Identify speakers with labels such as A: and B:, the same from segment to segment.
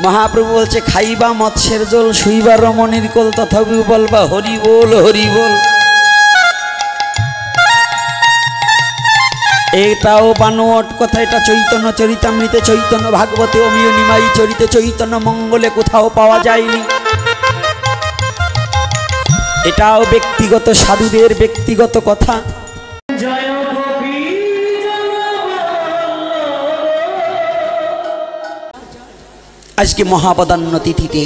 A: महाप्रभु बोलছে খাইবা মৎস্যের জল শুইবা রমণীর কোল তথাপি বলবা হরি বল হরি বল। এটাও বানোয়াট কথা, এটা চৈতন্য চরিতামৃতে, চৈতন্য ভাগবতে, অমিয় নিমাই চরিতে, চৈতন্য মঙ্গলে কোথাও পাওয়া যায়নি। এটাও ব্যক্তিগত সাধুদের ব্যক্তিগত কথা। আজকে মহাপদান্ন তিথিতে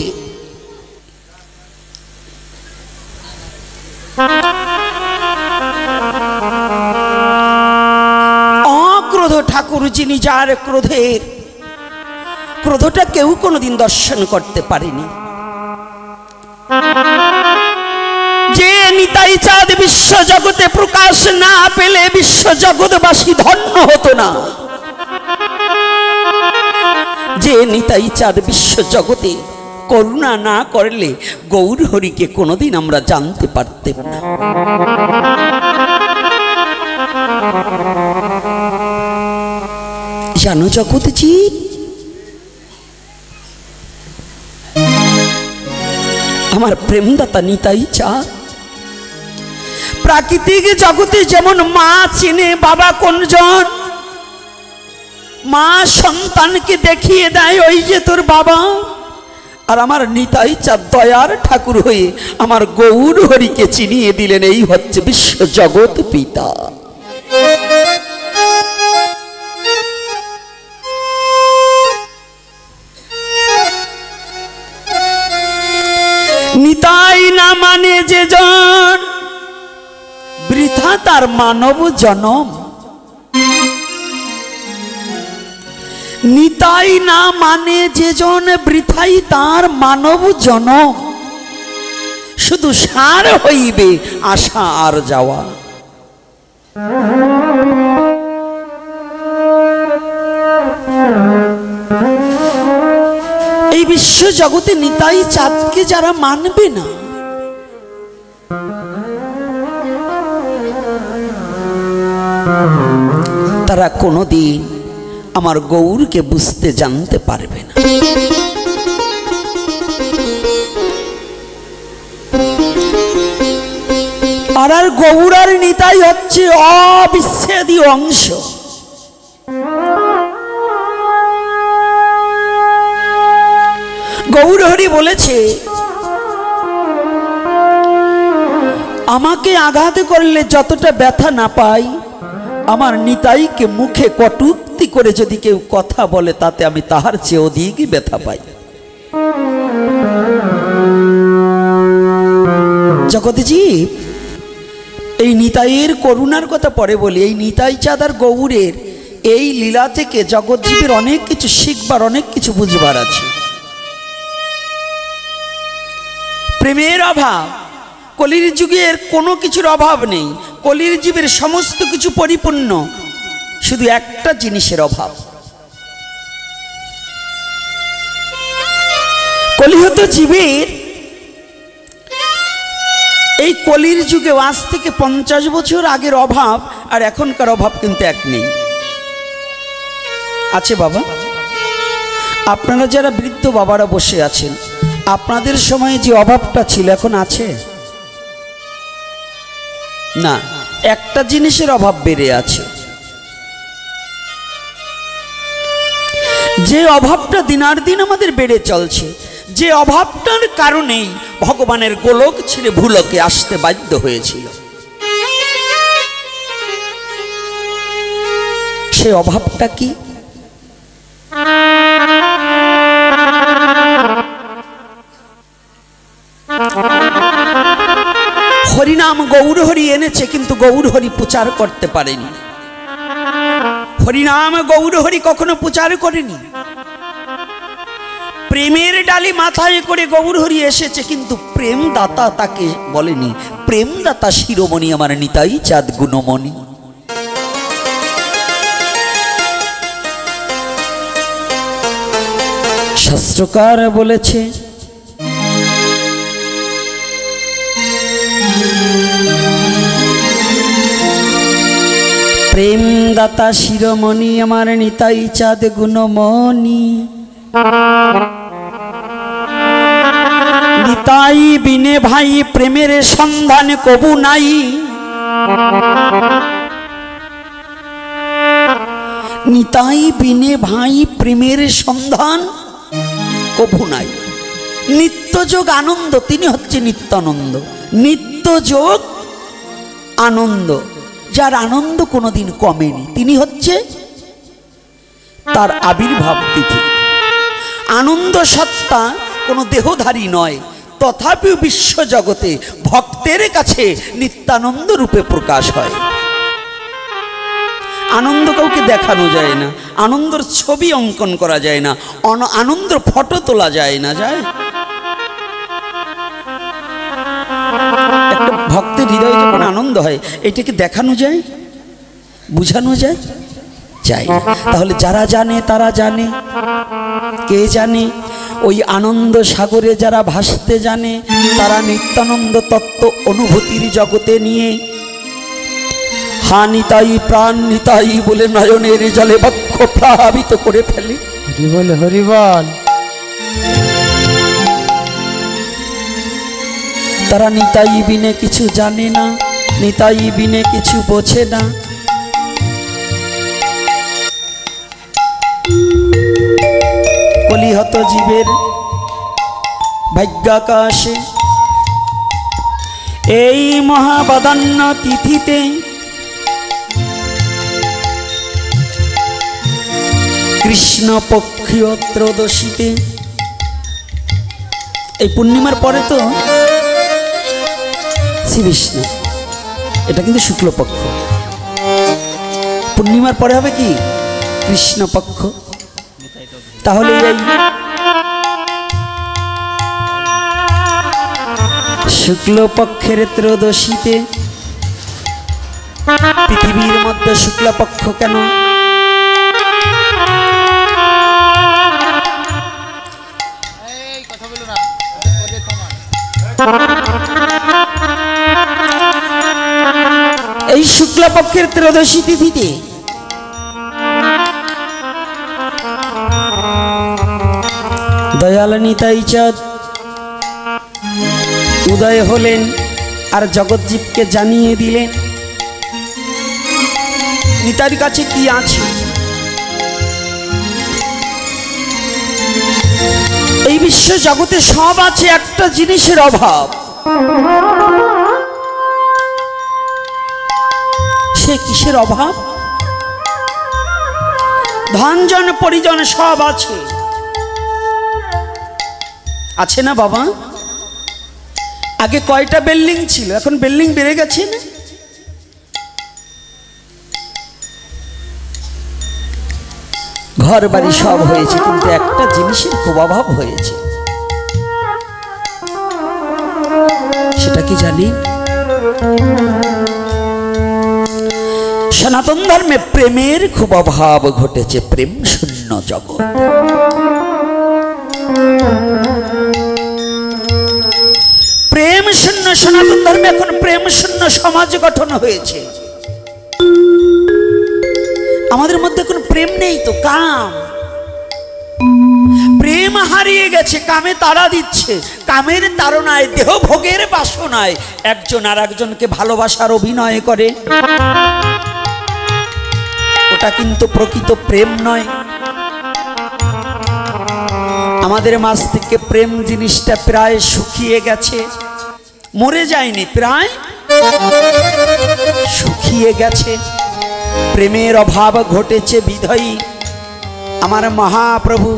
A: অক্রোধ ঠাকুর, যিনি যার ক্রোধটা কেউ কোনোদিন দর্শন করতে পারেনি, যে নিতাই চাঁদ বিশ্ব জগতে প্রকাশ না পেলে বিশ্ব জগৎবাসী ধন্য হতো না, যে নিতাই চাঁদ বিশ্ব জগতে করুণা না করলে গৌর হরিকে কোনোদিন আমরা জানতে পারতাম না। জানো জগৎজি, আমার প্রেমদাতা নিতাই চাঁদ প্রাকৃতিক জগতে যেমন মা চিনে বাবা কোনজন, মা সন্তানকে দেখিয়ে দেয় ওই যে তোর বাবা, আর আমার নিতাই চাঁদ দয়ার ঠাকুর হয়ে আমার গৌর হরিকে চিনিয়ে দিলেন, এই হচ্ছে বিশ্ব জগৎ পিতা। নিতাই না মানে যে জন বৃথা তার মানব জনম, নিতাই না মানে যে জন বৃথাই তার মানব জনম, শুধু সার হইবে আশা আর যাওয়া। এই বিশ্ব জগতে নিতাই চাঁদকে যারা মানবে না, তারা কোনোদিন আমার গৌরকে বুঝতে জানতে পারবে না। আর গৌর আর নিতাই হচ্ছে অবিচ্ছেদ্য অংশ। গৌর হরি বলেছে, আমাকে আঘাত করলে যতটা ব্যথা না পাই, আমার নিতাইকে মুখে কটূক্তি করে যদি কেউ কথা বলে তাতে আমি তাহার চেয়ে অধিক ব্যথা পাই। জগৎজি, এই নিতাইয়ের করুণার কথা পরে বলি। এই নিতাই চাঁদ আর গৌরের এই লীলা থেকে জগৎজীবের অনেক কিছু শিখবার, অনেক কিছু বুঝবার আছে। প্রেমের অভাব, কলির যুগের কোনো কিছুর অভাব নেই, কলির জীবের সমস্ত কিছু পরিপূর্ণ, শুধু একটা জিনিসের অভাব। কলিহত জীবের এই কলির যুগে আজ থেকে 50 বছর আগের অভাব আর এখনকার অভাব কিন্তু এক নেই। আছে বাবা, আপনারা যারা বৃদ্ধ বাবারা বসে আছেন, আপনাদের সময়ে যে অভাবটা ছিল এখন আছে না? একটা জিনিসের অভাব বেড়ে আছে, যে অভাবটা দিনার দিন আমাদের বেড়ে চলছে, যে অভাবটার কারণেই ভগবানের গোলক ছেড়ে ভূলোকে আসতে বাধ্য হয়েছিল। সে অভাবটা কি? হরিনাম গৌর হরি এনেছে, কিন্তু গৌর হরি প্রচার করতে পারেনি। হরিনাম গৌর হরি কখনো প্রচার করেনি। প্রেমের ডালি মাথায় করে গৌর হরি এসেছে, কিন্তু প্রেম দাতা তাকে বলেনি। প্রেম দাতা শিরোমণি আমার নিতাই চাঁদ গুণমণি। শাস্ত্রকার বলেছে, প্রেম দাতা শিরোমণি আমার নিতাই চাঁদ গুণমণি। নিতাই বিনে ভাই প্রেমের সন্ধান কবু নাই। নিতাই বিনে ভাই প্রেমের সন্ধান কবু নাই। নিত্যযোগ আনন্দ, তিনি হচ্ছে নিত্যানন্দ। নিত্যযোগ আনন্দ, যার আনন্দ কোনোদিন কমেনি, তিনি হচ্ছে তার আবির্ভাব তিথি। আনন্দ সত্তা কোনো দেহধারী নয়, তথাপিও বিশ্বজগতে ভক্তের কাছে নিত্যানন্দ রূপে প্রকাশ হয়। আনন্দ কাউকে দেখানো যায় না, আনন্দর ছবি অঙ্কন করা যায় না, আনন্দের ফটো তোলা যায় না। যায় একটা ভক্তের হৃদয়ে যখন আনন্দ হয়, এটাকে দেখানো যায়, বুঝানো যায় যায় না। তাহলে যারা জানে তারা জানে। কে জানে? ওই আনন্দ সাগরে যারা ভাসতে জানে, তারা নিত্যানন্দ তত্ত্ব অনুভূতির জগতে নিয়ে হা নিতাই প্রাণ নিতাই বলে নয়নের জলে বক্ষ প্লাবিত করে ফেলে।
B: হরিবল হরিবল।
A: তারা নিতাই বিনে কিছু জানে না, নিতাই বিনে কিছু বোঝে না। কলিহত জীবের ভাগ্যাকাশে এই মহাবদান্য তিথিতে কৃষ্ণপক্ষীয় ত্রয়োদশীতে, এই পূর্ণিমার পরে তো শ্রী বিষ্ণু, এটা কিন্তু শুক্লপক্ষ। পূর্ণিমার পরে হবে কি কৃষ্ণপক্ষ। তাহলে এই শুক্লপক্ষের ত্রয়োদশীতে, পৃথিবীর মধ্যে শুক্লপক্ষ কেন? এই শুক্লপক্ষের ত্রয়োদশী তিথিতে দয়াল নিতাই চাঁদ উদয় হলেন আর জগৎজীবকে জানিয়ে দিলেন নিতাইর কাছে কি আছে। এই বিশ্ব জগতে সব আছে, একটা জিনিসের অভাব। সে কিসের অভাব? ধনজন পরিজন সব আছে, আছে না বাবা? আগে কয়টা বিল্ডিং ছিল, এখন বিল্ডিং বেড়ে গেছে না? ঘর বাড়ি সব হয়েছে, কিন্তু একটা জিনিসের খুব অভাব হয়েছে। সেটা কি জানি? সনাতন ধর্মে প্রেমের খুব অভাব ঘটেছে। প্রেম শূন্য জগৎ। প্রেম শূন্য সনাতন ধর্মে এখন প্রেম শূন্য সমাজ গঠন হয়েছে। আমাদের মধ্যে কোনো প্রেম নেই তো, কাম। প্রেম হারিয়ে গেছে, কামে তাড়া দিচ্ছে। কামের তাড়নায়, দেহ ভোগের বাসনায় একজন আর একজনকে ভালোবাসার অভিনয় করে। ওটা কিন্তু প্রকৃত প্রেম নয়। আমাদের মাঝ থেকে প্রেম জিনিসটা প্রায় শুকিয়ে গেছে, মরে যায়নি, প্রায় শুকিয়ে গেছে। প্রেমের অভাব ঘটেছে বিধায়ী আমার মহাপ্রভু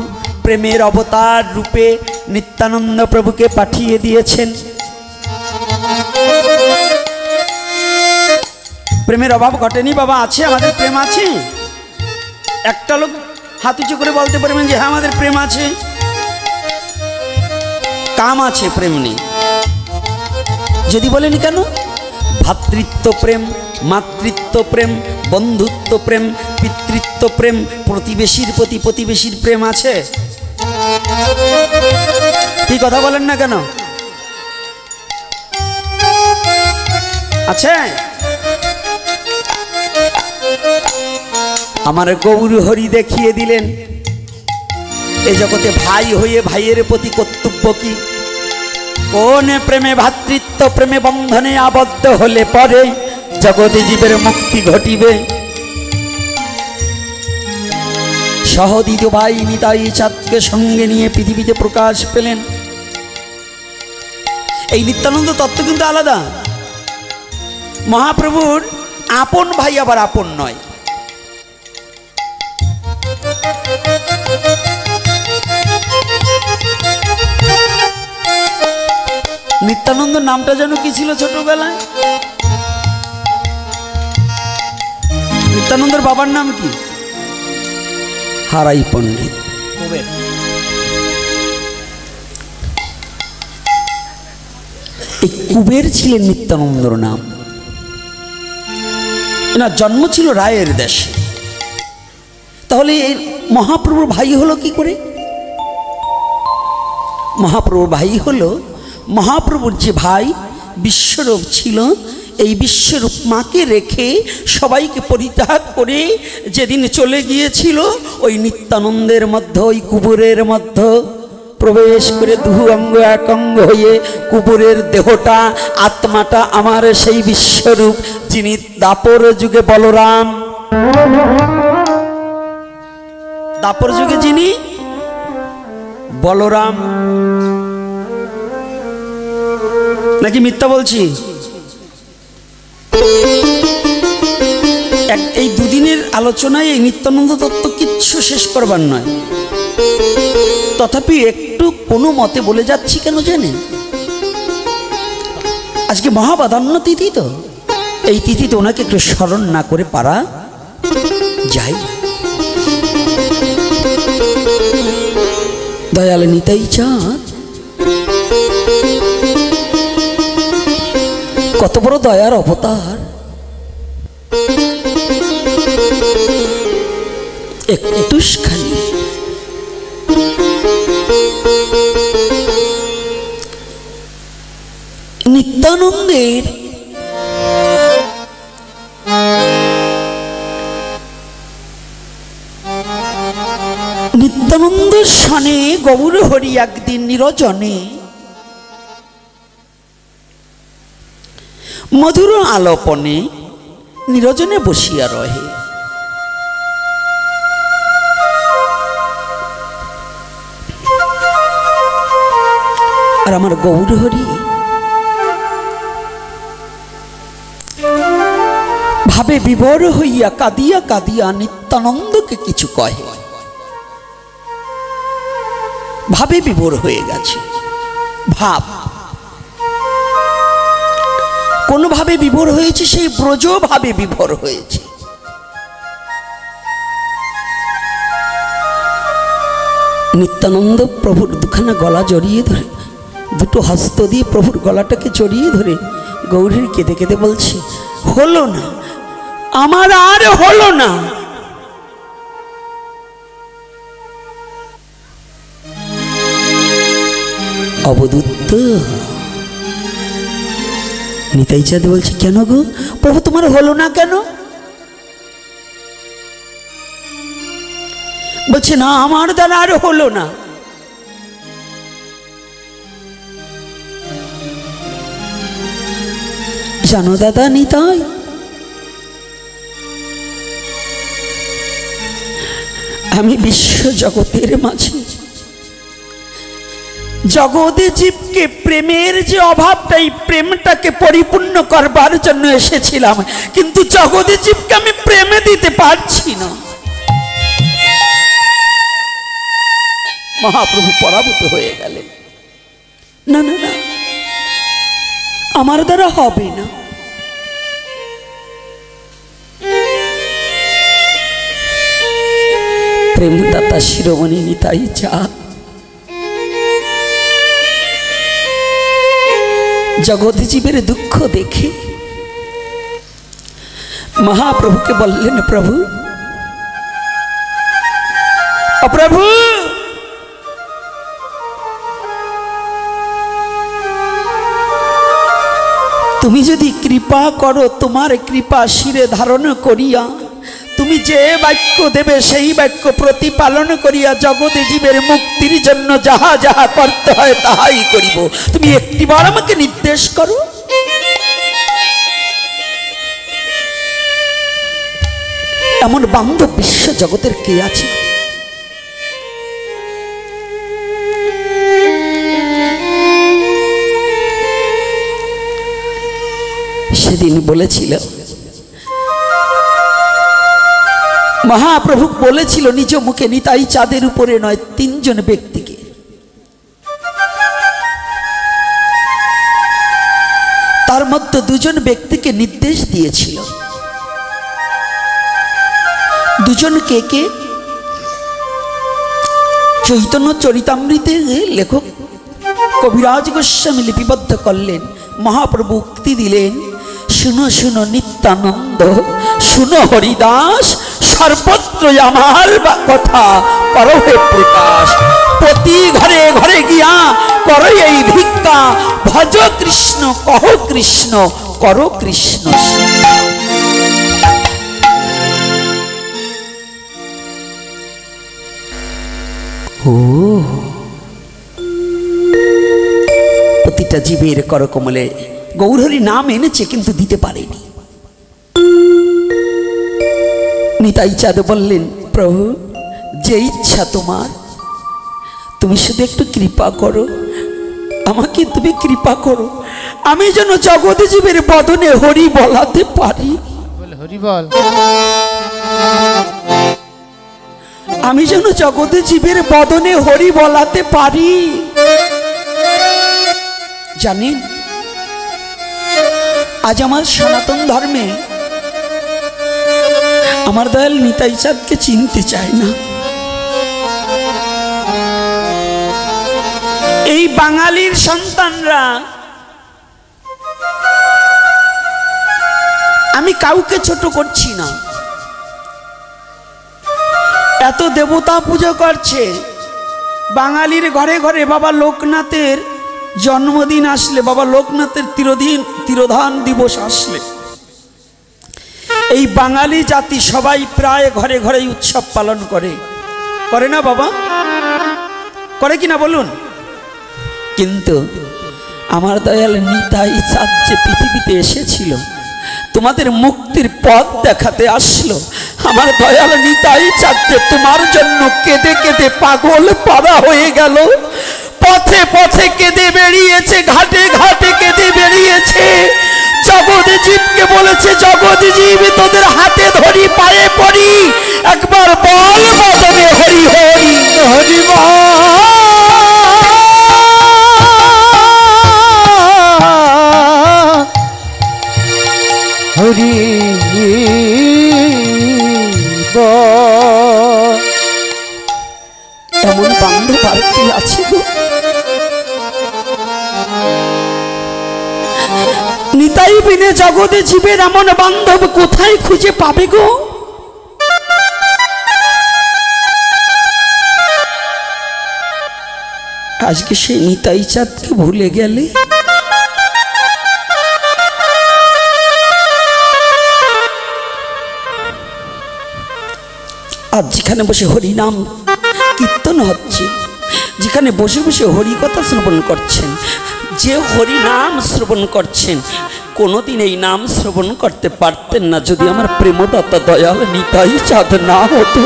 A: প্রেমের অবতার রূপে নিত্যানন্দ প্রভুকে পাঠিয়ে দিয়েছেন। প্রেমের অভাব ঘটেনি বাবা, আছে, আমাদের প্রেম আছে। একটা লোক হাত উঁচু করে বলতে পারবেন যে হ্যাঁ আমাদের প্রেম আছে? কাম আছে, প্রেম নেই। যদি বলেন কেন? ভাতৃত্ব প্রেম, মাতৃত্ব প্রেম, বন্ধুত্ব প্রেম, পিতৃত্ব প্রেম, প্রতিবেশীর প্রতি প্রতিবেশীর প্রেম আছে। কি কথা বলেন না কেন? আছে। আমার গৌর হরি দেখিয়ে দিলেন এই জগতে ভাই হয়ে ভাইয়ের প্রতি কর্তব্য কি। কোন প্রেমে ভাতৃত্ব প্রেমে বন্ধনে আবদ্ধ হলে পরে জগতে জীবের মুক্তি ঘটিবে। সহদিত ভাই নিতাই চাঁদকে সঙ্গে নিয়ে পৃথিবীতে প্রকাশ পেলেন। এই নিত্যানন্দ তত্ত্ব কিন্তু আলাদা। মহাপ্রভুর আপন ভাই আবার আপন নয়। নিত্যানন্দ নামটা যেন কি ছিল ছোটবেলায়? নিত্যানন্দের বাবার নাম কি? হারাই পণ্ডিত। এই কুবের ছিলেন নিত্যানন্দর নাম। এনার জন্ম ছিল রায়ের দেশে। তাহলে মহাপ্রভুর ভাই হলো কি করে? মহাপ্রভুর ভাই হলো মহাপ্রভুর যে ভাই বিশ্বরূপ ছিল, এই বিশ্বরূপ মাকে রেখে সবাইকে পরিত্যাগ করে যেদিন চলে গিয়েছিল, ওই নিত্যানন্দের মধ্যে ওই কুবুরের মধ্যে প্রবেশ করে দুহু অঙ্গ এক অঙ্গ হয়ে কুবুরের দেহটা আত্মাটা আমার সেই বিশ্বরূপ, যিনি দাপর যুগে বলরাম, দাপর যুগে যিনি বলরাম। নাকি মিথ্যা বলছি? এই দুদিনের আলোচনায় এই নিত্যানন্দ তত্ত্ব কিচ্ছু শেষ করবার নয়। তথাপি একটু কোনো মতে বলে যাচ্ছি কেন জানেন? আজকে মহাবাদান্য তিথি, তো এই তিথিতে ওনাকে একটু স্মরণ না করে পারা যায়। দয়াল নিতাই চাঁদ কত বড় দয়ার অবতার। একটুখানি নিত্যানন্দের নিত্যানন্দের শানে গৌর হরি একদিন নিরজনে মধুর আলোপনে নিরজনে বসিয়া রহে। আর আমার গৌর হরি ভাবে বিভোর হইয়া কাঁদিয়া কাঁদিয়া নিত্যানন্দকে কিছু কহে। ভাবে বিভোর হয়ে গেছে। ভাব কোন ভাবে বিভোর হয়েছে? সেই ব্রজ ভাবে বিভোর হয়েছে। নিত্যানন্দ প্রভুর দুখানা গলা জড়িয়ে ধরে, দুটো হস্ত দিয়ে প্রভুর গলাটাকে জড়িয়ে ধরে গৌরীর কেঁদে কেঁদে বলছে, হলো না, আমার আর হলো না। অবধূত নিতাই চাঁদ বলছে, কেন গো প্রভু তোমার হলো না কেন? বলছে, না আমার দ্বারা আর হলো না। জানো দাদা নিতাই, আমি বিশ্ব জগতের মাঝে জগতে জীবকে প্রেমের যে অভাবটা, এই প্রেমটাকে পরিপূর্ণ করবার জন্য এসেছিলাম, কিন্তু জগতে জীবকে আমি প্রেমে দিতে পারছি না। মহাপ্রভু পরাভূত হয়ে গেলেন। না না না, আমার দ্বারা হবে না। প্রেমদাতা শিরোমণি নিতাই চাঁদ জগৎ জীবের দুঃখ দেখে মহাপ্রভুকে বললেন, প্রভু অপ্রভু, তুমি যদি কৃপা করো, তোমার কৃপা শিরে ধারণ করিয়া তুমি তুমি যে বাক্য দেবে সেই বাক্য প্রতিপালন করিয়া জগতে জীবের মুক্তির জন্য যাহা যাহা করতে হয় তাহাই করিব। তুমি একটিবার আমাকে নির্দেশ করো। এমন বান্ধব বিশ্ব জগতের কে আছে? সেদিন বলেছিল মহাপ্রভু বলেছিল নিজ মুখে, নিতাই চাঁদের উপরে নয়, তিনজন ব্যক্তিকে। তার মধ্যে দুজন ব্যক্তিকে নির্দেশ দিয়েছিল। দুজন কে কে? চৈতন্য চরিতামৃতে লেখক কবিরাজ গোস্বামী লিপিবদ্ধ করলেন। মহাপ্রভু উক্তি দিলেন, শুনো শুনো নিত্যানন্দ, শুনো হরিদাস, সর্বত্র আমার কথা করো হে প্রকাশ। প্রতি ঘরে ঘরে গিয়া করো এই ভিক্ষা, ভজ কৃষ্ণ, কহ কৃষ্ণ, করো কৃষ্ণ। ও প্রতিটা জীবের করকমলে গৌরহরি নাম এনেছে কিন্তু দিতে পারেনি। নিতাই চাঁদ বললেন, প্রভু যে ইচ্ছা তোমার, তুমি শুধু একটু কৃপা করো, আমাকে তুমি কৃপা করো, আমি যেন জগৎ জীবের বদনে হরি বলাতে পারি।
B: হরি বল।
A: আমি যেন জগতে জীবের বদনে হরি বলাতে পারি। জানেন, আজ আমার সনাতন ধর্মে আমার দয়াল নিতাই চাঁদকে চিনতে চায় না। এই বাঙালির সন্তানরা, আমি কাউকে ছোট করছি না, এত দেবতা পুজো করছে। বাঙালির ঘরে ঘরে বাবা লোকনাথের জন্মদিন আসলে, বাবা লোকনাথের তিরোধান দিবস আসলে, এই বাঙালি জাতি সবাই প্রায় ঘরে ঘরে উৎসব পালন করে, করে না বাবা? করে কিনা বলুন? কিন্তু আমার দয়াল নিতাই চাঁদ যে পৃথিবীতে এসেছিল, তোমাদের মুক্তির পথ দেখাতে আসলো, আমার দয়াল নিতাই চাঁদ তোমার জন্য কেঁদে কেঁদে পাগল পাড়া হয়ে গেল। পথে পথে কেঁদে বেরিয়েছে, ঘাটে ঘাটে কেঁদে বেরিয়েছে। জগৎ জীবকে বলেছে, জগৎ জীব তোদের হাতে ধরি, পায়ে পড়ি, একবার বল বদনে হরি হরি হরি
B: হরি
A: এমন বান্ধব আর কি আছে গো? নিতাই বিনে জগতে জীবের এমন বান্ধব কোথায় খুঁজে পাবে গো? আজকে সেই নিতাই চাঁদকে ভুলে গেলে, আজ যেখানে বসে হরি নাম কীর্তন হচ্ছে, যেখানে বসে বসে হরি কথা শ্রবণ করছেন, যে হরি নাম শ্রবণ করছেন, কোনোদিন এই নাম শ্রবণ করতে পারতেন না যদি আমার প্রেমদাতা দয়াল নিতাই চাঁদ না হতো।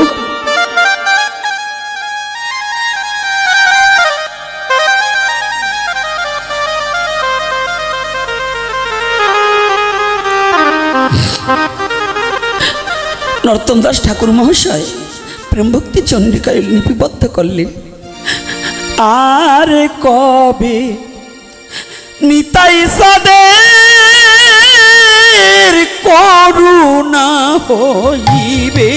A: নরোত্তম দাস ঠাকুর মহাশয় প্রেম ভক্তি চন্দ্রিকায় লিপিবদ্ধ করলেন, আর কবে নিতাই চাঁদের করুণা হইবে,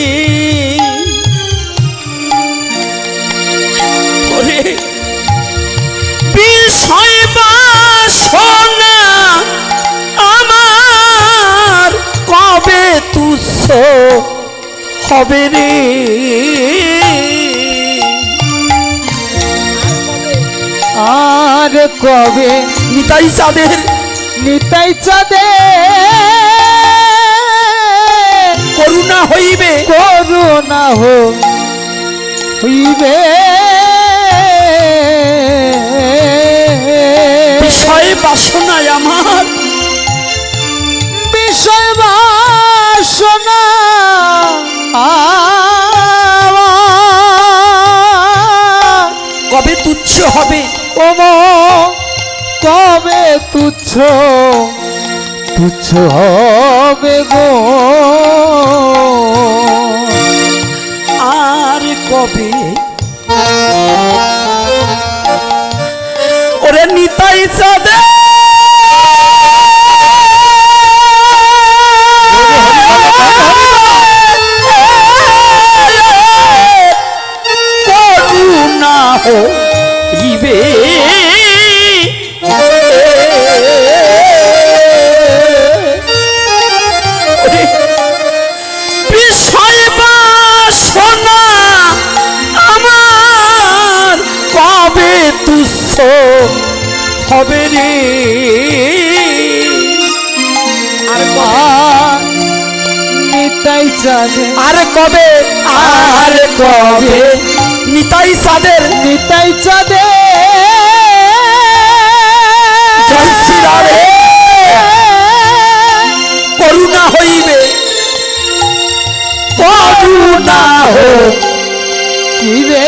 A: বিষয় বাসনা আমার কবে তুচ্ছ হবে রে,
B: আর কবে
A: নিতাই চাঁদের করুণা হইবে
B: করুণা হইবে
A: বিষয় বাসনায় আমার
B: বিষয় বাসনা
A: কবে তুচ্ছ হবে
B: ওম কবে তুচ্ছ তুচ্ছ হবে গো
A: আর কবে ওরে নিতাই চাঁদে করুণা হইবে বিষয় বাসনা আমার কবে তুচ্ছ হবে রে আর
B: নিতাই চাঁদে
A: আর কবে আর কবে নিতাই চাঁদের
B: নিতাই চাঁদে
A: জয় শ্রীরাম করুণা হইবে করুণা
B: হইবে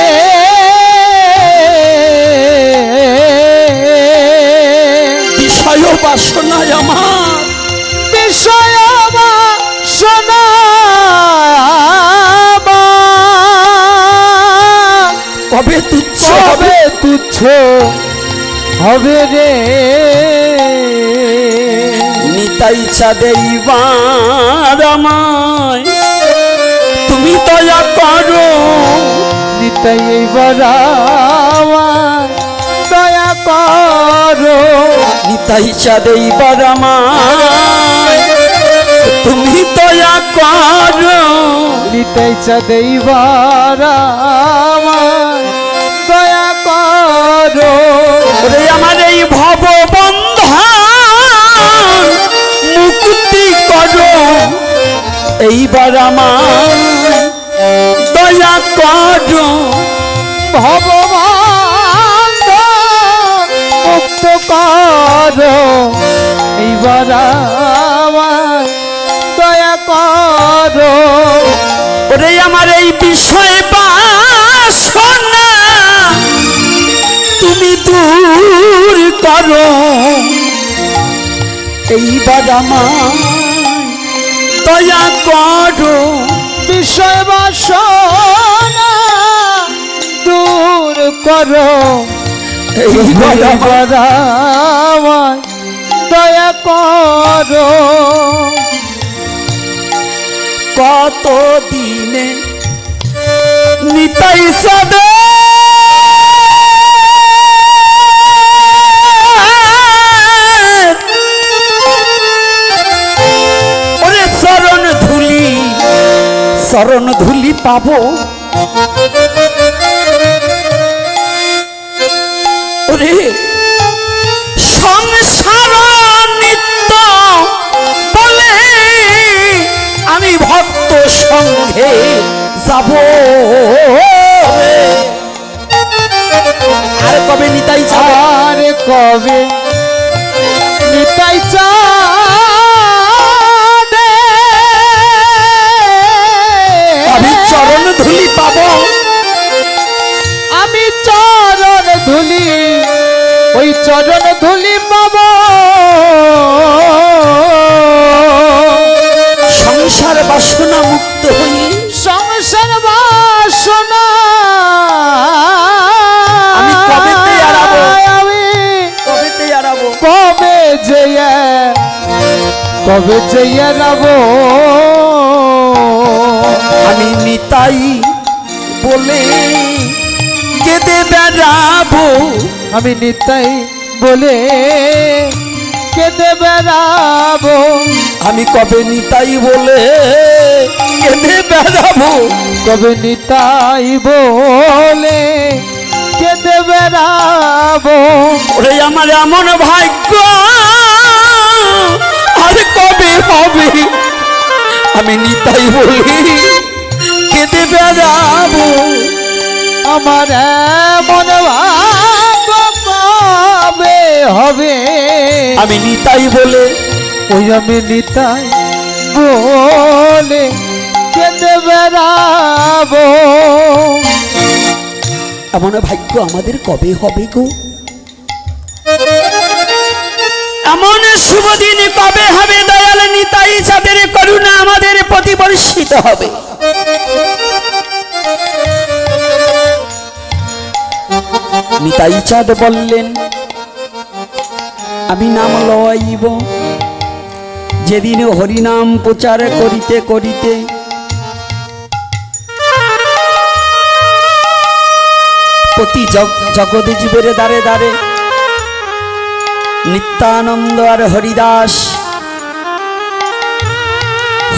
A: বিষয় বাসনায় আমার
B: বিষয় বাসনা
A: কবে তুচ্ছ
B: হবে তুচ্ছ হবে রে
A: নিতাই চাঁদেইবার আমায় তুমি দয়া করো
B: নিতাই এইবার আমায় দয়া করো
A: নিতাই চাঁদেইবার আমায় তুমি দয়া করো
B: নিতাই চাঁদে এইবার আমায় দয়া করো
A: ওরে আমার এই ভব বন্ধন মুক্তি করো এইবার আমায় দয়া করো
B: ভগবান মুক্ত করো এইবার আমায় দয়া করো
A: ওরে আমার এই বিষয় বাসনা তুমি দূর করো এইবার আমায় দয়া করো
B: বিষয় বাসনা দূর করো
A: এইবার
B: এইবার আমায় দয়া করো
A: কত দিনে নিতাই সাদে ওরে চরণ ধুলি পাবো ওরে সংসার নিত্য বলে আমি ভক্ত সঙ্গে যাব আর কবে নিতাই যাবে
B: আর কবে নিতাই চাঁদে
A: আমি চরণ ধুলি পাবো
B: আমি চরণ ধুলি ওই চরণ ধুলি পাবো
A: সংসার বাসনা মুক্ত হই
B: সংসার বাসনা
A: আমি কবেতে এড়াবো
B: আমি
A: কবেতে এড়াবো
B: কবে যে এড়াবো
A: আমি নিতাই বলে কেঁদে বেড়াবো
B: আমি নিতাই বলে কেঁদে বেড়াবো
A: আমি কবে নিতাই বলে কেঁদে বেড়াবো
B: কবে নিতাই বলে কেঁদে বেড়াবো
A: ওরে আমার এমন ভাগ্য আর কবে হবে আমি নিতাই বলি কেঁদে বেড়াবো।
B: আমার এমন ভাগ্য কবে হবে,
A: আমি নিতাই বলে,
B: ওই আমি নিতাই বলে কেঁদে বেড়াবো।
A: এমন ভাগ্য আমাদের কবে হবে গো? এমন শুভ দিন কবে হবে দয়াল নিতাই চাঁদের করুণা আমাদের প্রতি বর্ষিত হবে? নিতাই চাঁদ বললেন আমি নাম লইব যেদিন হরিনাম প্রচার করিতে করিতে প্রতি জগৎ জীবের দ্বারে দ্বারে নিত্যানন্দ আর হরিদাস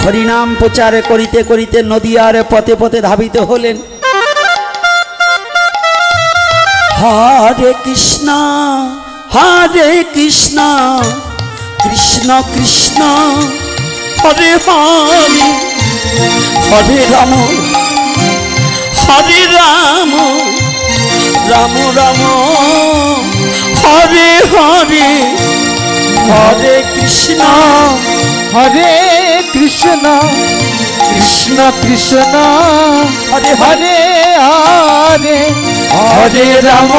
A: হরিনাম প্রচার করিতে করিতে নদীয়ার পথে পথে ধাবিত হলেন। হরে কৃষ্ণ হরে কৃষ্ণ কৃষ্ণ কৃষ্ণ হরে হরে হরে রাম হরে রাম রাম রাম হরে হরে হরে কৃষ্ণ
B: হরে কৃষ্ণ কৃষ্ণ কৃষ্ণ
A: হরে
B: হরে হরে হরে রাম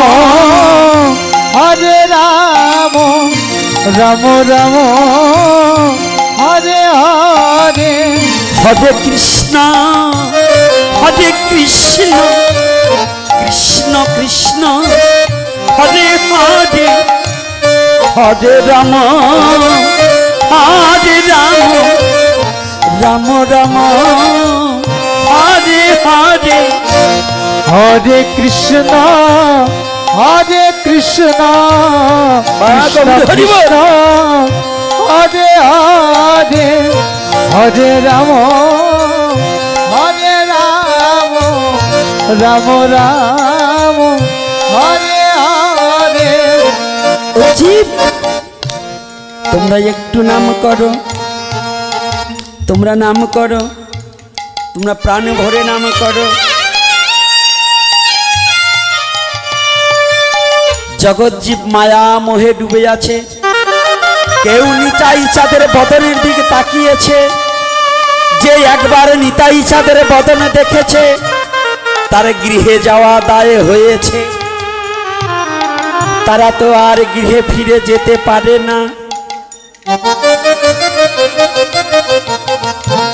B: হরে রাম রাম রাম হরে হরে
A: হরে কৃষ্ণ হরে কৃষ্ণ কৃষ্ণ কৃষ্ণ হরে হরে হরে রাম হরে রাম রাম রাম হরে হরে
B: হরে কৃষ্ণ হরে কৃষ্ণ কৃষ্ণ কৃষ্ণ হরে হরে হরে রাম হরে রাম রাম রাম হরে হরে।
A: জীব তোমরা একটু নাম করো, তোমরা নাম করো, তোমরা প্রাণ ভরে নাম করো। জগৎ জীব মায়া মোহে ডুবে আছে, কেউ নিতাই চাঁদের বদনের দিকে তাকিয়েছে। যে একবার নিতাই চাঁদের বদনে দেখেছে তার গৃহে যাওয়া দায় হয়েছে, তারা তো আর গৃহে ফিরে যেতে পারে না।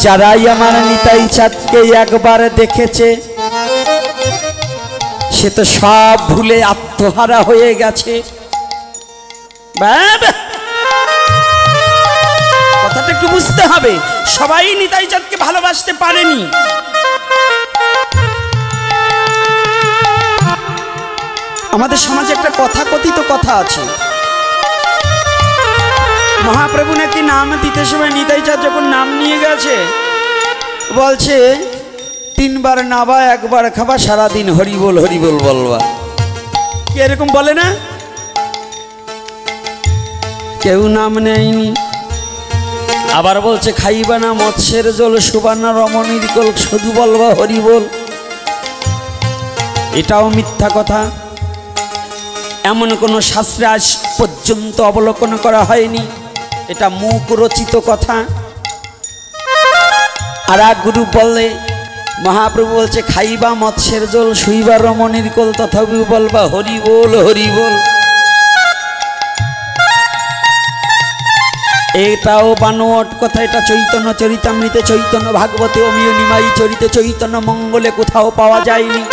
A: যারাই আমার নিতাই চাঁদকে একবার দেখেছে সে তো সব ভুলে আত্মহারা হয়ে গেছে। কথাটা একটু বুঝতে হবে, সবাই নিতাই চাঁদকে ভালোবাসতে পারেনি। আমাদের সমাজে একটা কথাকথিত কথা আছে, মহাপ্রভু নাকি নাম দিতে সময় নিতাই চাঁদ যখন নাম নিয়ে গেছে বলছে 3 বার নাবা 1 বার খাবা সারাদিন হরিবোল হরিবোল বলবা। কি এরকম বলে না? কেউ নাম নেয়নি। আবার বলছে খাইবা না মৎস্যের জল সুবর্ণা রমণীর কোল শুধু বলবা হরিবোল। এটাও মিথ্যা কথা। এমন কোনো শাস্ত্রে আজ পর্যন্ত অবলোকন করা হয়নি, এটা মুখ রচিত কথা। আর এক গুরু বললে মহাপ্রভু বলছে খাইবা মৎস্যের জল শুইবা রমণীর কোল তথাপি বলবা হরি বল হরি বল। এটাও বানোয়াট কথা, এটা চৈতন্য চরিতামৃতে চৈতন্য ভাগবতে অমিয় নিমাই চরিতে চৈতন্য মঙ্গলে কোথাও পাওয়া যায়নি।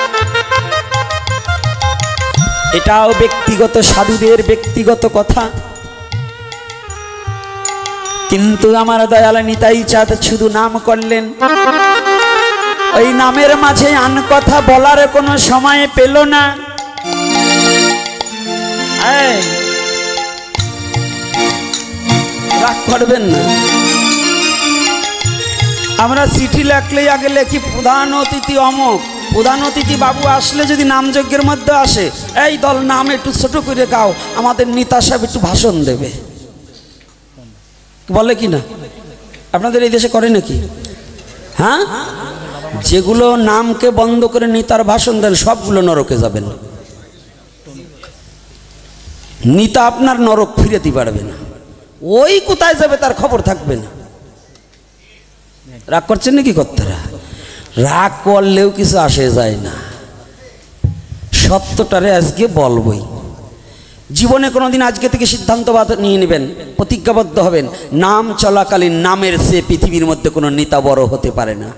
A: এটাও ব্যক্তিগত সাধুদের ব্যক্তিগত কথা। কিন্তু আমার দয়াল নিতাই চাঁদ শুধু নাম করলেন, ওই নামের মাঝে আন কথা বলার কোনো সময় পেল না। রাগ করবেন না, আমরা চিঠি লেখলেই আগে লেখি প্রধান অতিথি অমুক, প্রধান অতিথি বাবু আসলে যদি নামযজ্ঞের মধ্যে আসে এই দল নাম একটু ছোট করে গাও, আমাদের নেতা সাহেব একটু ভাষণ দেবে, বলে কি না? আপনাদের এই দেশে করে নাকি? হ্যাঁ, যেগুলো নামকে বন্ধ করে নিতার ভাষণ দেন সবগুলো নরকে যাবেন। নিতা আপনার নরক ফিরেতে পারবে না, ওই কোথায় যাবে তার খবর থাকবে না। রাগ করছেন নাকি কর্তারা? রাগ করলেও কিছু আসে যায় না, সত্যটারে আজকে বলবই। জীবনে কোনোদিন আজকে থেকে সিদ্ধান্তবাদ নিয়ে নেবেন, প্রতিজ্ঞাবদ্ধ হবেন, নাম চলাকালীন নামের সে পৃথিবীর মধ্যে কোনো নেতা বড় হতে পারে না।